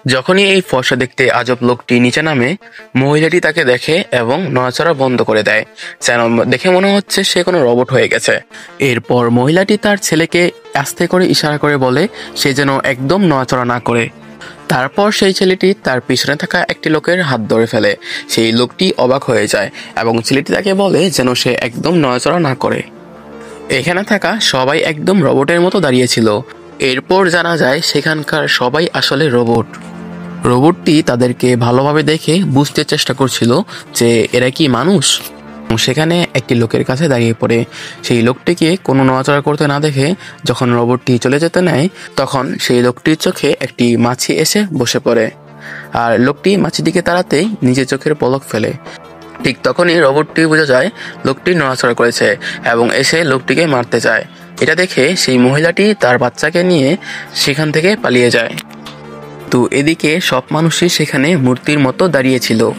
যখনই এই ফর্সা দেখতে আজব লোকটি নিচে নামে, মহিলাটি তাকে দেখে এবং নড়াচড়া বন্ধ করে দেয়, যেন দেখে মনে হচ্ছে সে কোনো রোবট হয়ে গেছে। এরপর মহিলাটি তার ছেলেকে আস্তে করে ইশারা করে বলে সে যেন একদম নড়াচড়া না করে। তারপর সেই ছেলেটি তার পিছনে থাকা একটি লোকের হাত ধরে ফেলে। সেই লোকটি অবাক হয়ে যায় এবং ছেলেটি তাকে বলে যেন সে একদম নড়াচড়া না করে। এখানে থাকা সবাই একদম রোবটের মতো দাঁড়িয়েছিল। এরপর জানা যায় সেখানকার সবাই আসলে রোবট। রোবটটি তাদেরকে ভালোভাবে দেখে বুঝতে চেষ্টা করছিল যে এরা কি মানুষ। সেখানে একটি লোকের কাছে দাঁড়িয়ে পড়ে। সেই লোকটিকে কোনো নড়াচড়া করতে না দেখে যখন রোবটটি চলে যেতে নেয়, তখন সেই লোকটির চোখে একটি মাছি এসে বসে পড়ে। আর লোকটি মাছির দিকে তাড়াতেই নিজের চোখের পলক ফেলে। ঠিক তখনই রোবটটি বুঝে যায় লোকটি নড়াচড়া করেছে এবং এসে লোকটিকে মারতে যায়। এটা দেখে সেই মহিলাটি তার বাচ্চাকে নিয়ে সেখান থেকে পালিয়ে যায়। তো এদিকে সব মানুষই সেখানে মূর্তির মতো দাঁড়িয়েছিল।